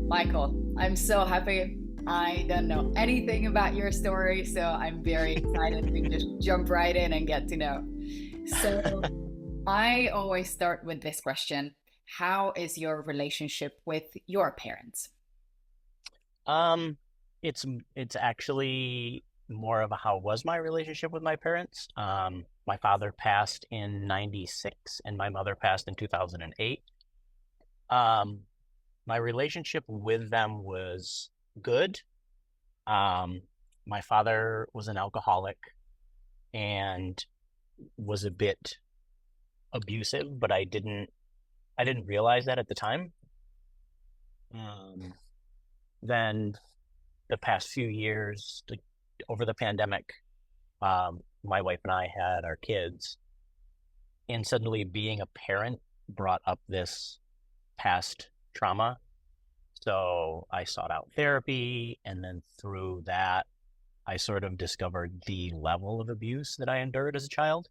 Michael, I'm so happy. I don't know anything about your story, so I'm very excited to just jump right in and get to know. So, I always start with this question. How is your relationship with your parents? Um, it's it's actually more of a how was my relationship with my parents. My father passed in 96 and my mother passed in 2008. Um, my relationship with them was good. Um, my father was an alcoholic and was a bit abusive, but I didn't realize that at the time. Um, then the past few years, over the pandemic, my wife and I had our kids, and suddenly being a parent brought up this past trauma. So I sought out therapy, and then through that, I sort of discovered the level of abuse that I endured as a child.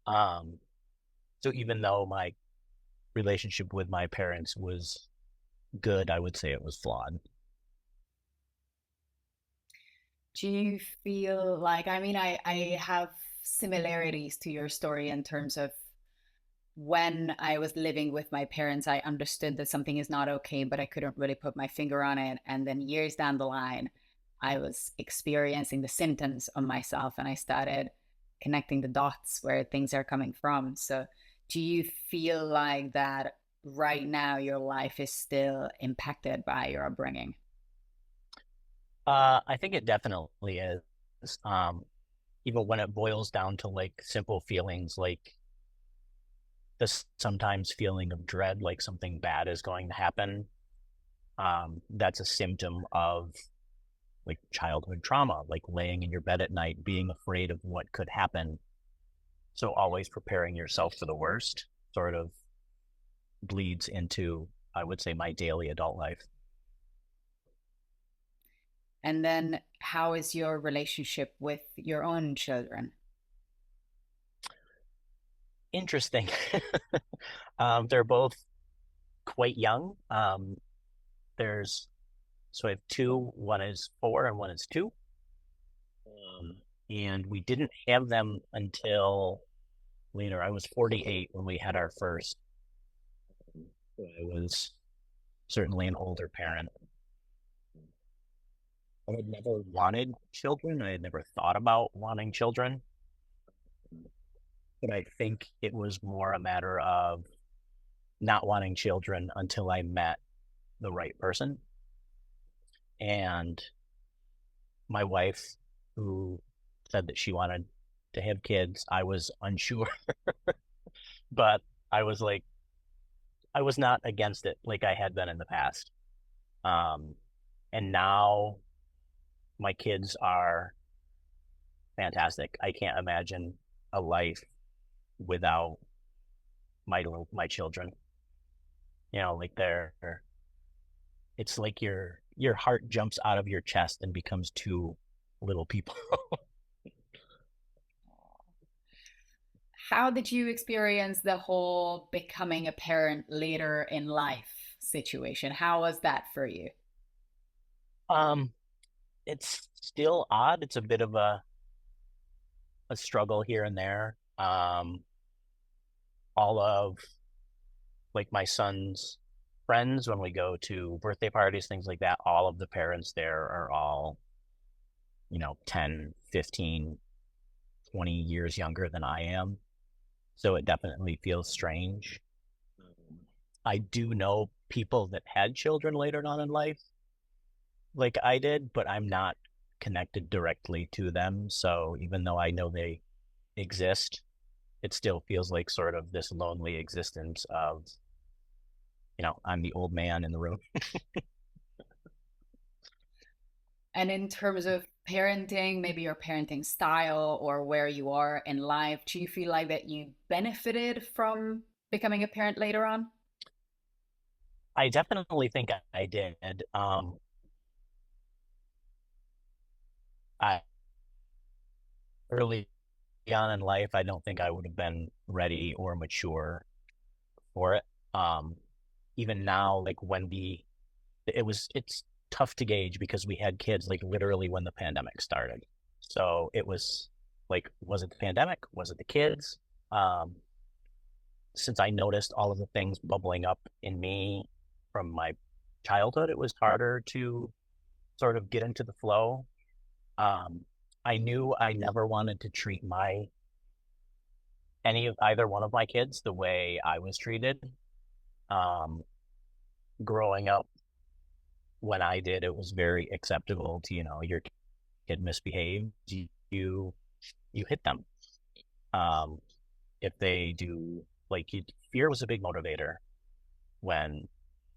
Um, so even though my relationship with my parents was good, I would say it was flawed. Do you feel like, I have similarities to your story in terms of when I was living with my parents, I understood that something is not okay, but I couldn't really put my finger on it. And then years down the line, I was experiencing the symptoms of myself and I started connecting the dots where things are coming from. So, do you feel like that right now your life is still impacted by your upbringing? I think it definitely is. Even when it boils down to like simple feelings like this sometimes feeling of dread, like something bad is going to happen. That's a symptom of like childhood trauma, like laying in your bed at night, being afraid of what could happen. So always preparing yourself for the worst sort of bleeds into, I would say, my daily adult life. And then, how is your relationship with your own children? Interesting. They're both quite young. There's so I have two. One is 4 and one is 2. And we didn't have them until later. I was 48 when we had our first. So I was certainly an older parent. I had never wanted children. I had never thought about wanting children. But I think it was more a matter of not wanting children until I met the right person. And my wife, who said that she wanted to have kids, I was unsure, but I was like, I was not against it like I had been in the past. Um, and now my kids are fantastic. I can't imagine a life without my children. Like it's like your heart jumps out of your chest and becomes two little people. How did you experience the whole becoming a parent later in life situation? How was that for you? um, it's still odd. It's a bit of a struggle here and there. All of like my son's friends, when we go to birthday parties, things like that, all of the parents there are all, 10, 15, 20 years younger than I am. So it definitely feels strange. I do know people that had children later on in life, like I did, but I'm not connected directly to them. So even though I know they exist, it still feels like sort of this lonely existence of, I'm the old man in the room. And in terms of parenting, maybe your parenting style or where you are in life, do you feel like that you benefited from becoming a parent later on? I definitely think I did. I early on in life, I don't think I would have been ready or mature for it. Even now, like when it's tough to gauge because we had kids like literally when the pandemic started. So it was like, was it the pandemic? Was it the kids? Um, since I noticed all of the things bubbling up in me from my childhood, it was harder to sort of get into the flow. Um, I knew I never wanted to treat my any of either one of my kids the way I was treated. Um, growing up, when I did, it was very acceptable to, your kid misbehaves, you hit them. Um, if they do, like, fear was a big motivator when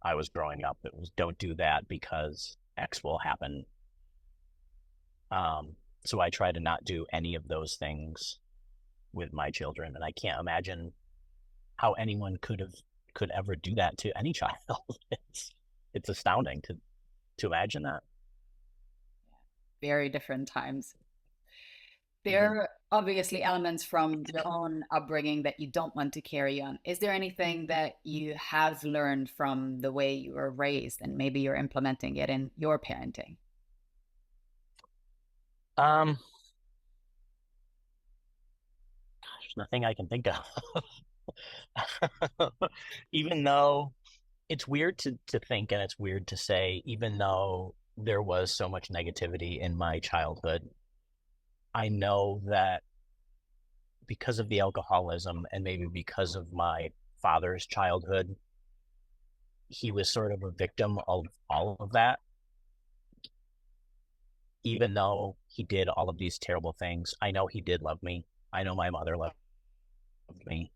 I was growing up. It was, don't do that because X will happen. So I try to not do any of those things with my children, and I can't imagine how anyone could ever do that to any child. It's astounding to imagine that. Very different times. There Mm-hmm. are obviously elements from your own upbringing that you don't want to carry on. Is there anything that you have learned from the way you were raised and maybe you're implementing it in your parenting? Um, there's nothing I can think of. Even though it's weird to think and it's weird to say, even though there was so much negativity in my childhood, I know that because of the alcoholism and maybe because of my father's childhood, he was sort of a victim of all of that. Even though he did all of these terrible things, I know he did love me. I know my mother loved me.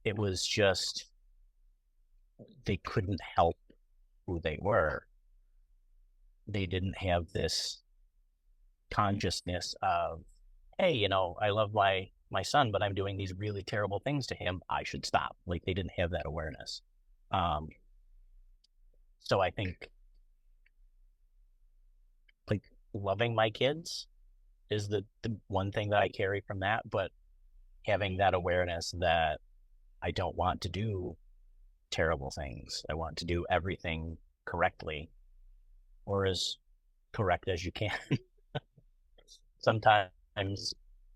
It was just they couldn't help who they were. They didn't have this consciousness of, hey, I love my son, but I'm doing these really terrible things to him. I should stop. Like they didn't have that awareness. Um, so I think like loving my kids is the one thing that I carry from that, but having that awareness that I don't want to do terrible things. I want to do everything correctly or as correct as you can. Sometimes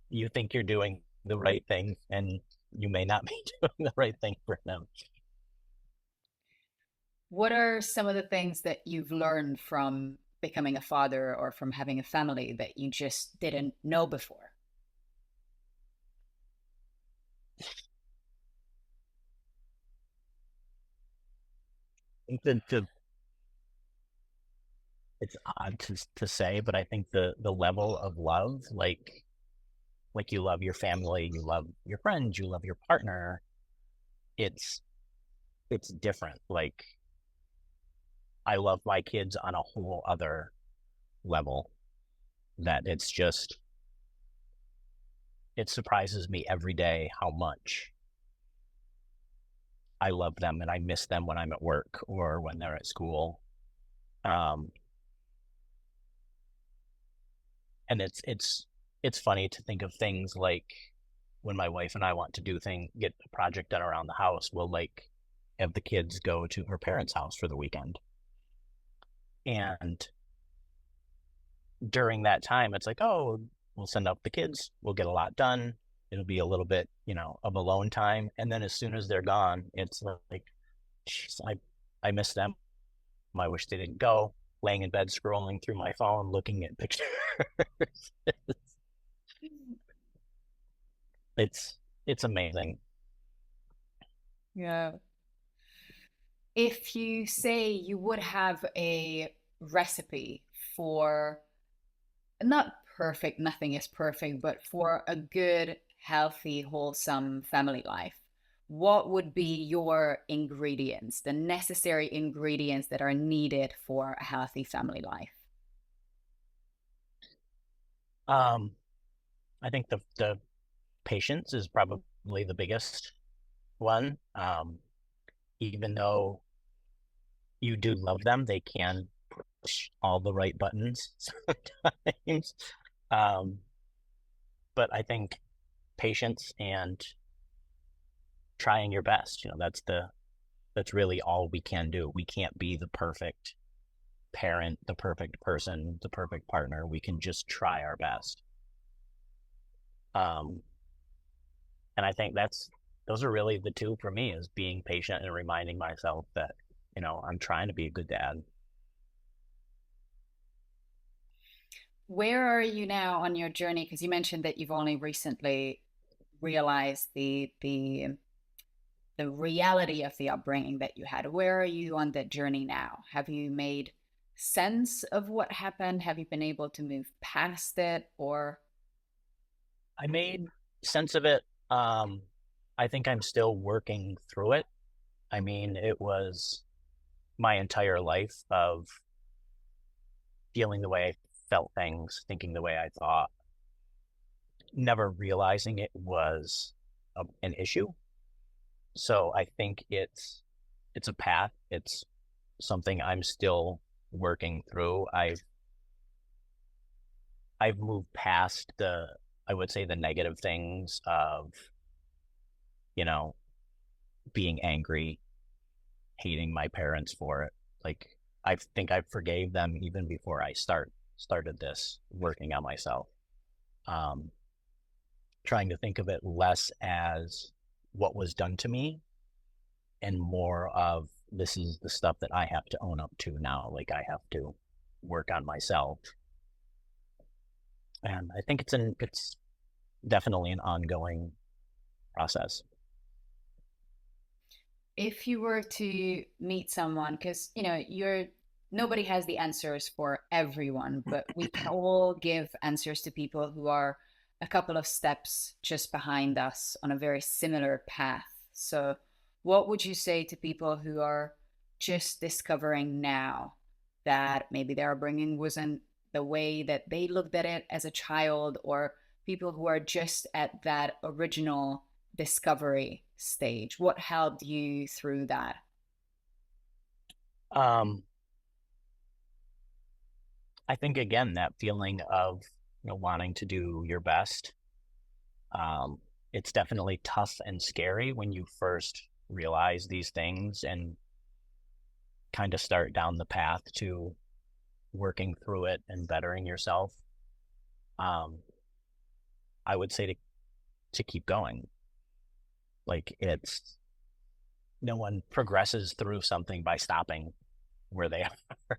you think you're doing the right thing and you may not be doing the right thing for them. What are some of the things that you've learned from becoming a father or from having a family that you just didn't know before? I think it's odd to say, but I think the level of love, like you love your family, you love your friends, you love your partner, it's it's different. Like I love my kids on a whole other level that it's just it surprises me every day how much I love them and I miss them when I'm at work or when they're at school. Um, and it's funny to think of things like when my wife and I want to get a project done around the house, we'll like have the kids go to her parents' house for the weekend. And during that time, it's like, oh, we'll send out the kids, we'll get a lot done. It'll be a little bit, of alone time. And then as soon as they're gone, it's like, geez, I miss them. I wish they didn't go. Laying in bed, scrolling through my phone, looking at pictures. it's it's amazing. Yeah. If you say you would have a recipe for not perfect, nothing is perfect, but for a good, healthy, wholesome family life, what would be your ingredients, the necessary ingredients that are needed for a healthy family life? Um, I think the patience is probably the biggest one. Even though you do love them, they can push all the right buttons sometimes. Um, but I think patience and trying your best, that's That's really all we can do. We can't be the perfect parent, the perfect person, the perfect partner. We can just try our best. Um, and I think those are really the two for me, is being patient and reminding myself that, I'm trying to be a good dad. Where are you now on your journey? Because you mentioned that you've only recently realized the reality of the upbringing that you had. Where are you on that journey now? Have you made sense of what happened? Have you been able to move past it? Or I made sense of it. Um, I think I'm still working through it. I mean, it was my entire life of feeling the way I felt things, thinking the way I thought, never realizing it was an issue. So I think it's a path. It's something I'm still working through. I've moved past I would say the negative things of, you know, being angry, hating my parents for it. Like, I think I forgave them even before I started this working on myself. Um, Trying to think of it less as what was done to me and more of, this is the stuff that I have to own up to now. Like, I have to work on myself. And I think it's definitely an ongoing process. if you were to meet someone, because nobody has the answers for everyone, but we can all give answers to people who are a couple of steps just behind us on a very similar path. So what would you say to people who are just discovering now that maybe their upbringing wasn't the way that they looked at it as a child, or people who are just at that original discovery stage? What helped you through that? Um, I think again that feeling of, wanting to do your best. Um, it's definitely tough and scary when you first realize these things and kind of start down the path to working through it and bettering yourself. Um, I would say to keep going. Like, it's no one progresses through something by stopping where they are.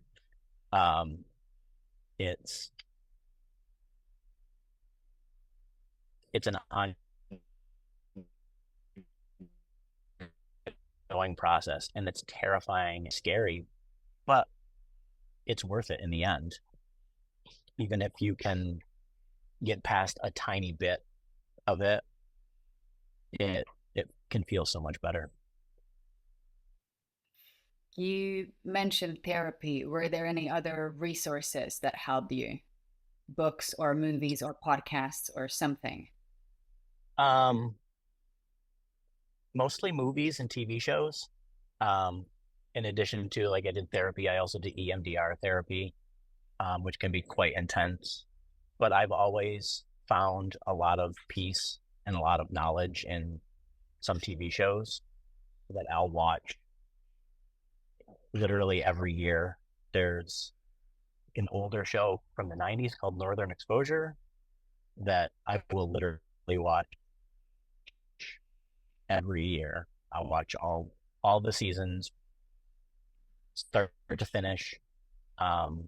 Um, it's it's an ongoing process, and it's terrifying, scary, but it's worth it in the end. Even if you can get past a tiny bit of it, it can feel so much better. You mentioned therapy. Were there any other resources that helped you? Books or movies or podcasts or something? Um, Mostly movies and TV shows. Um, in addition to, like, I did therapy, I also did EMDR therapy, which can be quite intense. But I've always found a lot of peace and a lot of knowledge in some TV shows that I'll watch literally every year. There's an older show from the 90s called Northern Exposure that I will literally watch every year. I'll watch all the seasons, start to finish. Um,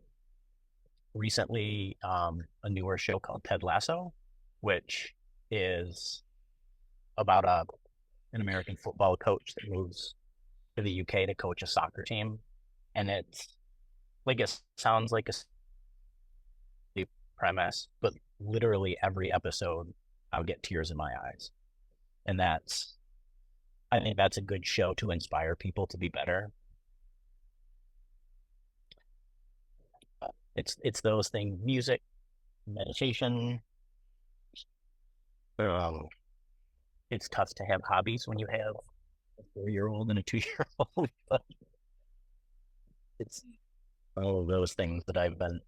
Recently, a newer show called Ted Lasso, which is about an American football coach that moves to the UK to coach a soccer team, and it's like, it sounds like a premise, but literally every episode, I'll get tears in my eyes, and I think that's a good show to inspire people to be better. It's those things: music, meditation. Um, it's tough to have hobbies when you have a 4 year old and a 2 year old, but it's all of those things that I've been.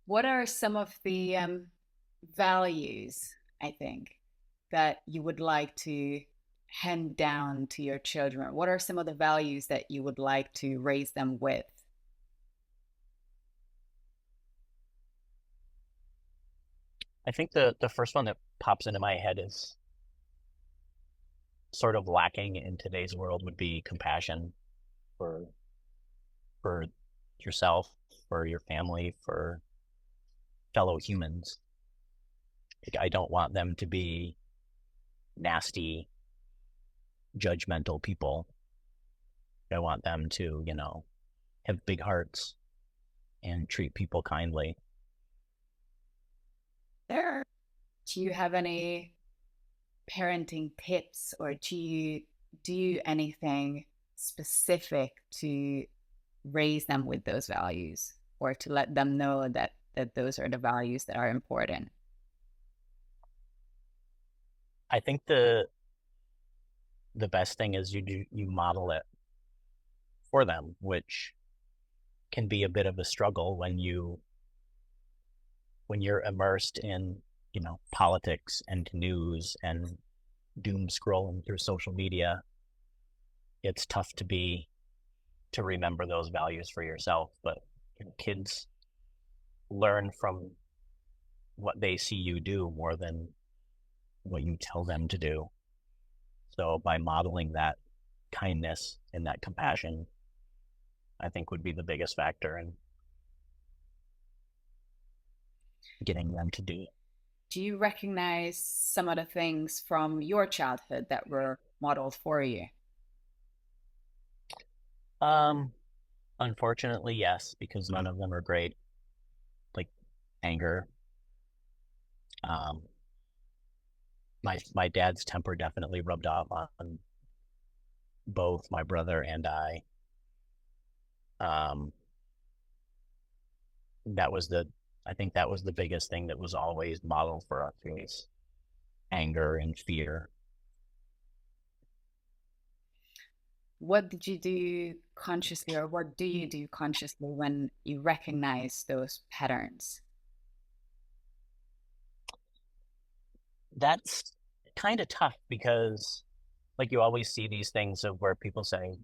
What are some of the values, I think, that you would like to hand down to your children? What are some of the values that you would like to raise them with? I think the first one that pops into my head is sort of lacking in today's world would be compassion for for yourself, for your family, for fellow humans. Like, I don't want them to be nasty, judgmental people. I want them to, have big hearts and treat people kindly. There. Do you have any parenting tips, or do you do anything specific to raise them with those values, or to let them know that those are the values that are important? I think the best thing is you model it for them, which can be a bit of a struggle when you're immersed in, politics and news and doom scrolling through social media. It's tough to remember those values for yourself, but kids learn from what they see you do more than what you tell them to do. So by modeling that kindness and that compassion, I think would be the biggest factor in getting them to do. Do you recognize some of the things from your childhood that were modeled for you? Um, Unfortunately, yes, because none of them are great. Like anger. Um, my dad's temper definitely rubbed off on both my brother and I. Um, that was the I think that was the biggest thing that was always modeled for us was anger and fear. What did you do consciously, or what do you do consciously when you recognize those patterns? That's kind of tough because like you always see these things of where people say,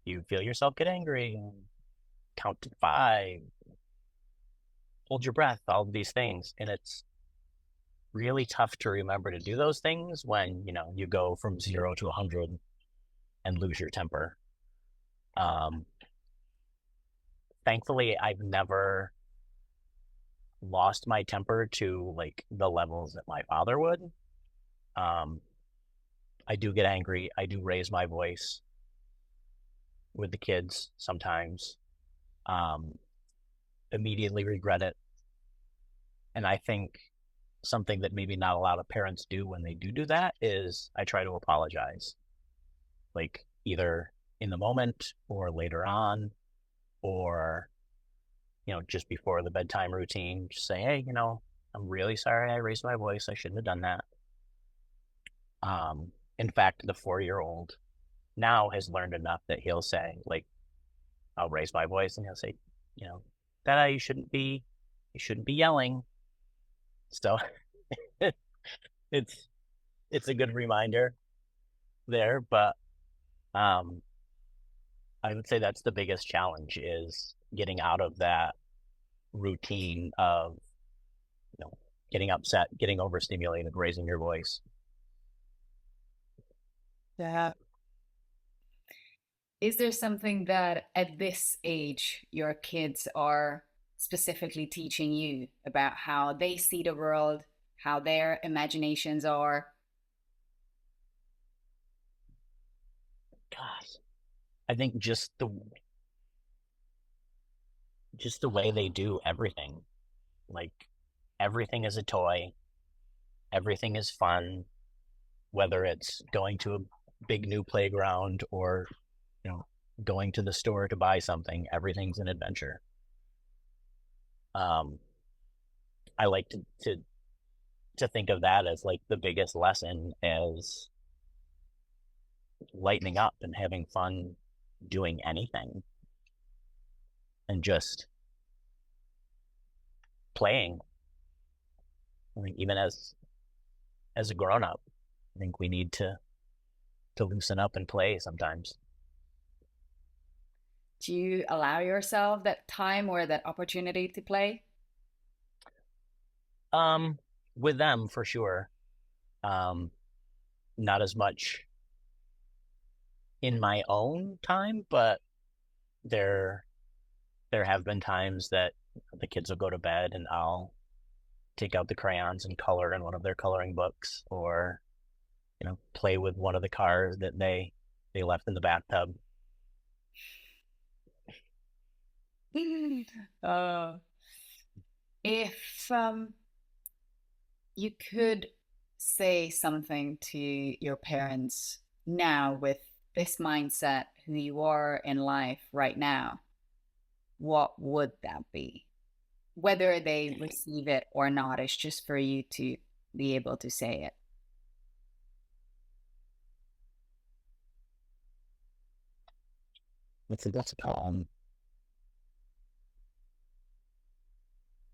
you feel yourself get angry and count to five, hold your breath, all of these things. And it's really tough to remember to do those things when, you go from 0 to 100 and lose your temper. Um, Thankfully, I've never lost my temper to like the levels that my father would. Um, I do get angry. I do raise my voice with the kids sometimes. Um, Immediately regret it. And I think something that maybe not a lot of parents do when they do that is I try to apologize, like either in the moment or later on, or, just before the bedtime routine, just say, hey, I'm really sorry I raised my voice. I shouldn't have done that. In fact, the 4-year-old now has learned enough that he'll say, like, I'll raise my voice and he'll say, you know, Dada, you shouldn't be yelling. So it's it's a good reminder there, but um, I would say that's the biggest challenge is getting out of that routine of you know getting upset, getting overstimulated, raising your voice. Yeah. Is there something that at this age your kids are specifically teaching you about how they see the world, how their imaginations are? Gosh, I think just the way they do everything, like everything is a toy, everything is fun, whether it's going to a big new playground or you know going to the store to buy something, everything's an adventure. um I like to think of that as like the biggest lesson as lightening up and having fun doing anything and just playing. I mean, even as as a grown up. I think we need to loosen up and play sometimes. Do you allow yourself that time or that opportunity to play? Um, with them for sure. Um, not as much in my own time, but there there have been times that the kids will go to bed and I'll take out the crayons and color in one of their coloring books, or play with one of the cars that they left in the bathtub. uh, if you could say something to your parents now with this mindset, who you are in life right now, what would that be? Whether they receive it or not, it's just for you to be able to say it. That's a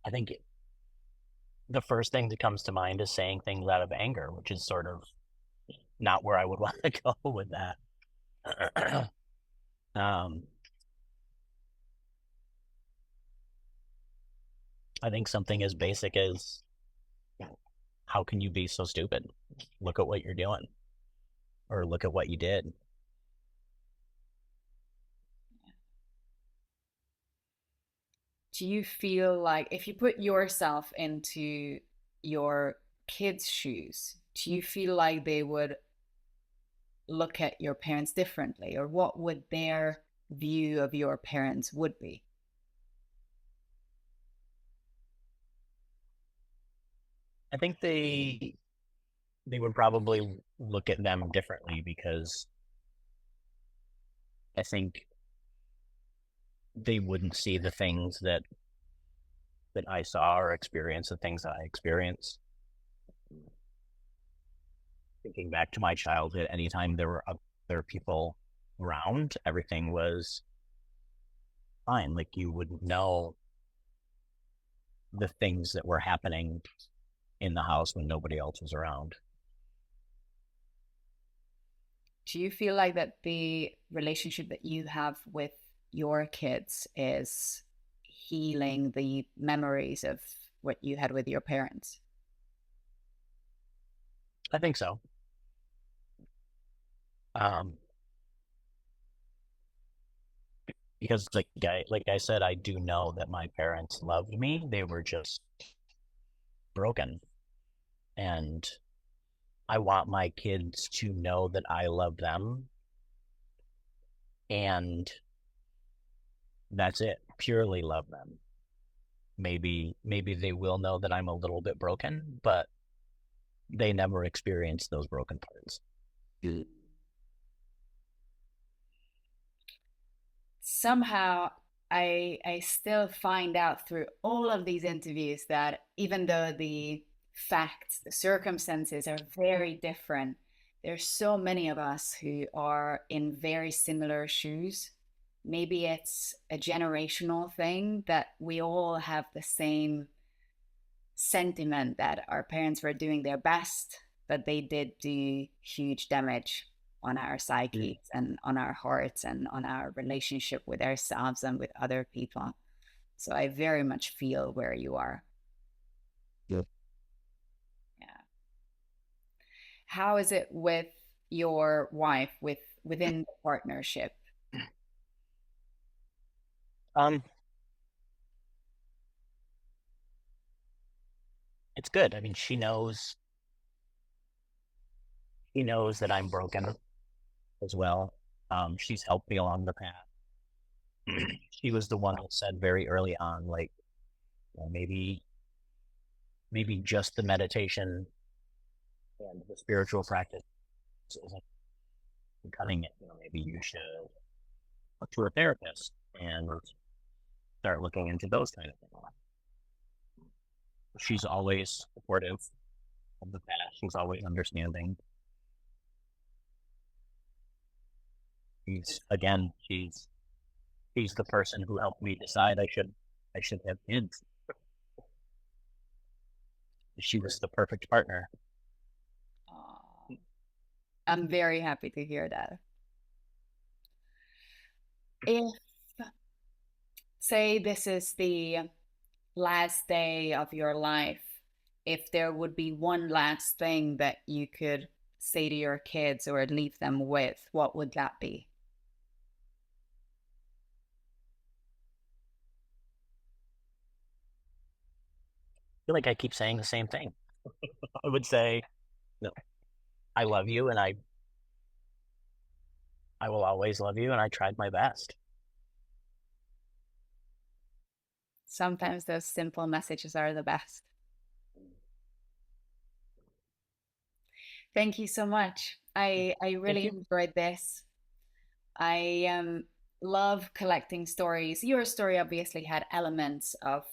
I think the first thing that comes to mind is saying things out of anger, which is sort of not where I would want to go with that. um, I think something as basic as, how can you be so stupid? Look at what you're doing, or look at what you did. Do you feel like if you put yourself into your kids' shoes, do you feel like they would look at your parents differently, or what would their view of your parents would be? I think they would probably look at them differently, because I think they wouldn't see the things that I saw, or experience the things that I experienced. Thinking back to my childhood, anytime there were other people around, everything was fine. Like, you wouldn't know the things that were happening in the house when nobody else was around. Do you feel like that the relationship that you have with your kids is healing the memories of what you had with your parents? I think so. Um, because like I said, I do know that my parents loved me. They were just broken, and I want my kids to know that I love them, and that's it. Purely love them. Maybe they will know that I'm a little bit broken, but they never experienced those broken parts. Somehow I still find out through all of these interviews that even though the facts, the circumstances are very different, there's so many of us who are in very similar shoes. Maybe it's a generational thing that we all have the same sentiment that our parents were doing their best, but they did do huge damage on our psyches and on our hearts and on our relationship with ourselves and with other people. So I very much feel where you are. Yeah. Yeah. How is it with your wife within the partnership? Um, it's good. I mean, she knows that I'm broken as well. She's helped me along the path. She was the one that said very early on, like, maybe just the meditation and the spiritual practice isn't cutting it. Maybe you should look to a therapist and start looking into those kind of things. She's always supportive of the path. She's always understanding. She's the person who helped me decide I should have kids. She was the perfect partner. I'm very happy to hear that. If, say, this is the last day of your life, if there would be one last thing that you could say to your kids or leave them with, what would that be? Feel like I keep saying the same thing. I would say, no, I love you, and I will always love you, and I tried my best. Sometimes those simple messages are the best. Thank you so much. I Thank really you. enjoyed this. I love collecting stories. Your story obviously had elements of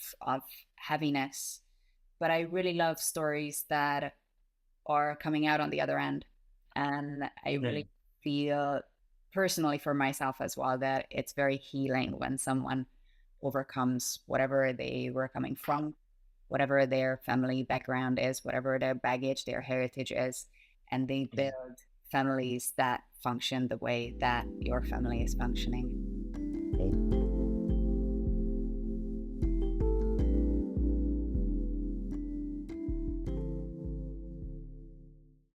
heaviness, but I really love stories that are coming out on the other end. And I really Mm. feel personally for myself as well that it's very healing when someone overcomes whatever they were coming from, whatever their family background is, whatever their baggage, their heritage is, and they build families that function the way that your family is functioning.